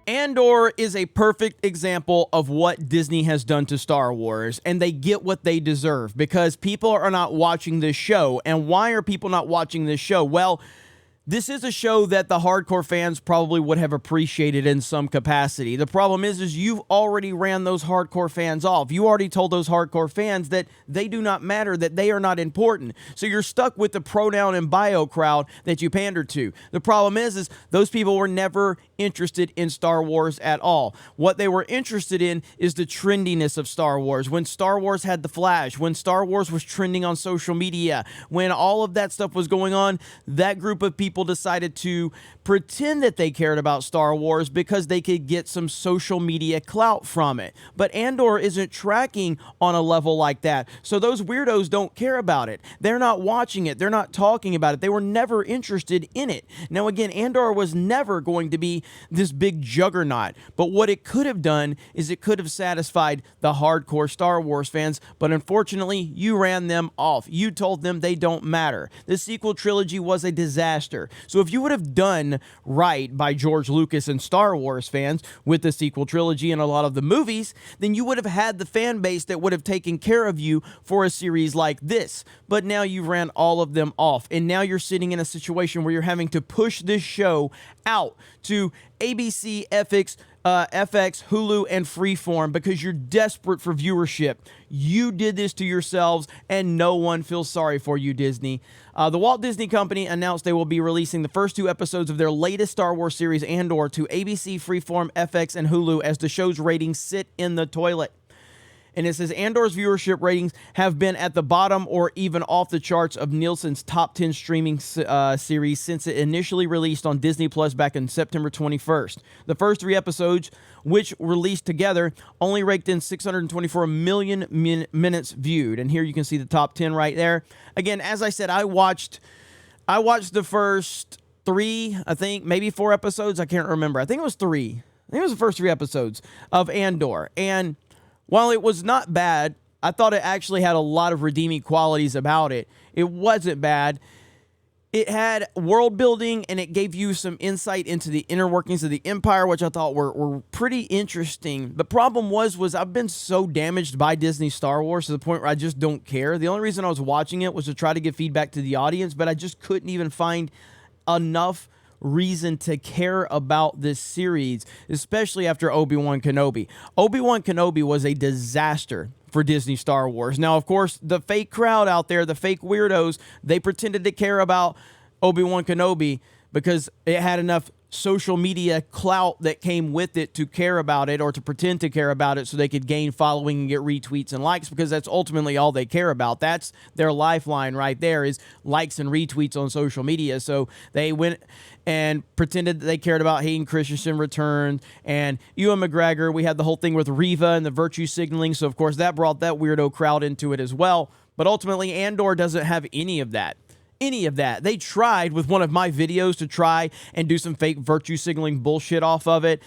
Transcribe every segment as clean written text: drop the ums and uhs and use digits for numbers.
Andor is a perfect example of what Disney has done to Star Wars, and they get what they deserve because people are not watching this show. And why are people not watching this show? Well, this is a show that the hardcore fans probably would have appreciated in some capacity. The problem is you've already ran those hardcore fans off. You already told those hardcore fans that they do not matter, that they are not important. So you're stuck with the pronoun and bio crowd that you pander to. The problem is those people were never interested in Star Wars at all. What they were interested in is the trendiness of Star Wars. When Star Wars had the Flash, when Star Wars was trending on social media, when all of that stuff was going on, that group of people decided to pretend that they cared about Star Wars because they could get some social media clout from it. But Andor isn't tracking on a level like that. So those weirdos don't care about it. They're not watching it. They're not talking about it. They were never interested in it. Now, again, Andor was never going to be this big juggernaut. But what it could have done is it could have satisfied the hardcore Star Wars fans. But unfortunately, you ran them off. You told them they don't matter. The sequel trilogy was a disaster. So if you would have done right by George Lucas and Star Wars fans with the sequel trilogy and a lot of the movies, then you would have had the fan base that would have taken care of you for a series like this. But now you ran all of them off, and now you're sitting in a situation where you're having to push this show out to ABC, FX, Hulu, and Freeform because you're desperate for viewership. You did this to yourselves, and no one feels sorry for you, Disney. The Walt Disney Company announced they will be releasing the first 2 episodes of their latest Star Wars series, Andor, to ABC, Freeform, FX, and Hulu as the show's ratings sit in the toilet. And it says Andor's viewership ratings have been at the bottom or even off the charts of Nielsen's top 10 streaming series since it initially released on Disney Plus back in September 21st. The first 3 episodes, which released together, only raked in 624 million minutes viewed. And here you can see the top 10 right there. Again, as I said, I watched the first 3, I think, maybe 4 episodes. I can't remember. I think it was 3. I think it was the first 3 episodes of Andor. And while it was not bad, I thought it actually had a lot of redeeming qualities about it. It wasn't bad. It had world building, and it gave you some insight into the inner workings of the Empire, which I thought were pretty interesting. The problem was I've been so damaged by Disney Star Wars to the point where I just don't care. The only reason I was watching it was to try to give feedback to the audience, but I just couldn't even find enough reason to care about this series, especially after Obi-Wan Kenobi. Obi-Wan Kenobi was a disaster for Disney Star Wars. Now, of course, the fake crowd out there, the fake weirdos, they pretended to care about Obi-Wan Kenobi because it had enough social media clout that came with it to care about it or to pretend to care about it so they could gain following and get retweets and likes, because that's ultimately all they care about. That's their lifeline right there, is likes and retweets on social media. So they went and pretended that they cared about Hayden Christensen returned and Ewan McGregor. We had the whole thing with Reva and the virtue signaling. So, of course, that brought that weirdo crowd into it as well. But ultimately, Andor doesn't have any of that. They tried with one of my videos to try and do some fake virtue signaling bullshit off of it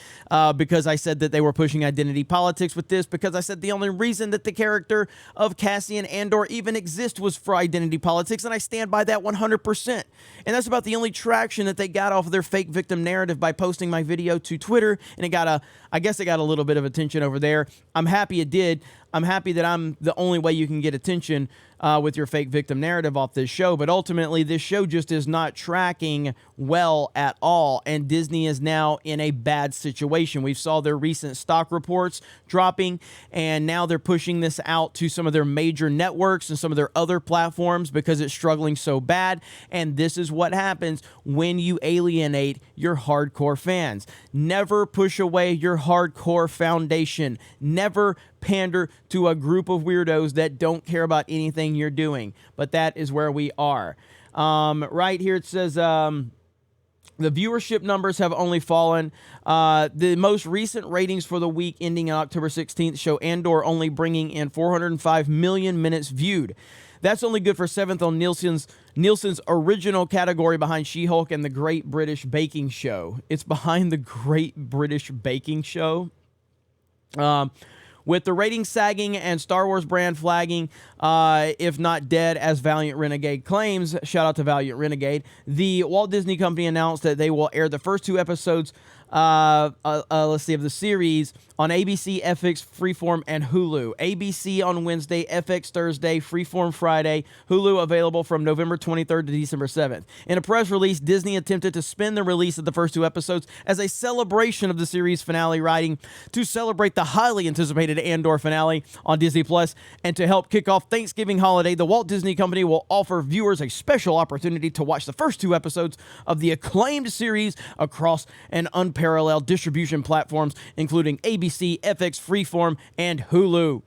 because I said that they were pushing identity politics with this, because I said the only reason that the character of Cassian Andor even exists was for identity politics, and I stand by that 100%. And that's about the only traction that they got off of their fake victim narrative by posting my video to Twitter, and I guess it got a little bit of attention over there. I'm happy it did. I'm happy that I'm the only way you can get attention with your fake victim narrative off this show. But ultimately, this show just is not tracking well at all. And Disney is now in a bad situation. We saw their recent stock reports dropping, and now they're pushing this out to some of their major networks and some of their other platforms because it's struggling so bad. And this is what happens when you alienate your hardcore fans. Never push away your hardcore foundation. Never pander to a group of weirdos that don't care about anything you're doing. But that is where we are. Right here it says the viewership numbers have only fallen. The most recent ratings for the week ending on October 16th show Andor only bringing in 405 million minutes viewed. That's only good for 7th on Nielsen's original category behind She-Hulk and the Great British Baking Show. It's behind the Great British Baking Show. With the ratings sagging and Star Wars brand flagging, if not dead, as Valiant Renegade claims, shout out to Valiant Renegade, the Walt Disney Company announced that they will air the first 2 episodes Let's see, of the series on ABC, FX, Freeform, and Hulu. ABC on Wednesday, FX Thursday, Freeform Friday, Hulu available from November 23rd to December 7th. In a press release, Disney attempted to spin the release of the first 2 episodes as a celebration of the series finale, writing to celebrate the highly anticipated Andor finale on Disney Plus, and to help kick off Thanksgiving holiday, the Walt Disney Company will offer viewers a special opportunity to watch the first 2 episodes of the acclaimed series across an unparalleled distribution platforms, including ABC, FX, Freeform, and Hulu.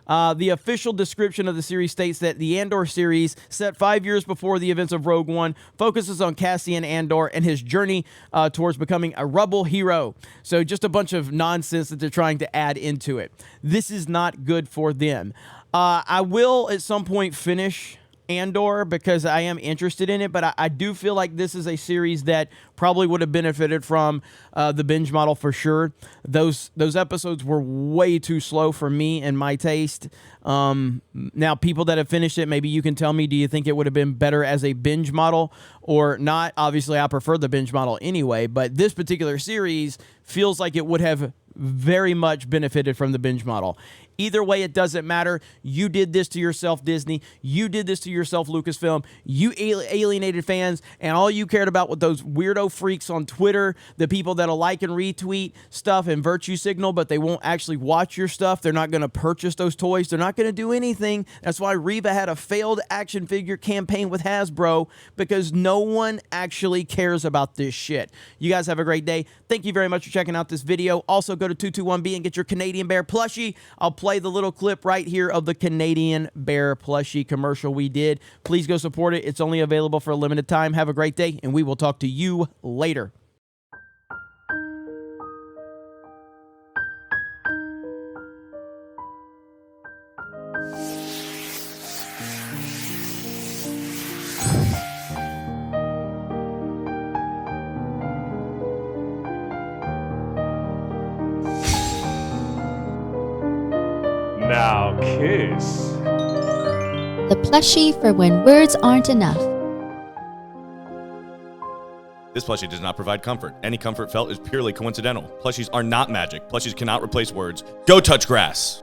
The official description of the series states that the Andor series, set 5 years before the events of Rogue One, focuses on Cassian Andor and his journey towards becoming a rebel hero. So just a bunch of nonsense that they're trying to add into it. This is not good for them. I will at some point finish Andor because I am interested in it, but I do feel like this is a series that probably would have benefited from the binge model for sure. Those episodes were way too slow for me and my taste. Now, people that have finished it, maybe you can tell me, do you think it would have been better as a binge model or not? Obviously, I prefer the binge model anyway, but this particular series feels like it would have very much benefited from the binge model. Either way, it doesn't matter. You did this to yourself, Disney. You did this to yourself, Lucasfilm. You alienated fans, and all you cared about with those weirdo freaks on Twitter, the people that'll like and retweet stuff and virtue signal, but they won't actually watch your stuff. They're not going to purchase those toys. They're not going to do anything. That's why Reva had a failed action figure campaign with Hasbro, because no one actually cares about this shit. You guys have a great day. Thank you very much for checking out this video. Also, go to 221B and get your Canadian Bear plushie. I'll play the little clip right here of the Canadian Bear plushie commercial we did. Please go support it. It's only available for a limited time. Have a great day, and we will talk to you later. Now kiss. The plushie for when words aren't enough. This plushie does not provide comfort. Any comfort felt is purely coincidental. Plushies are not magic. Plushies cannot replace words. Go touch grass.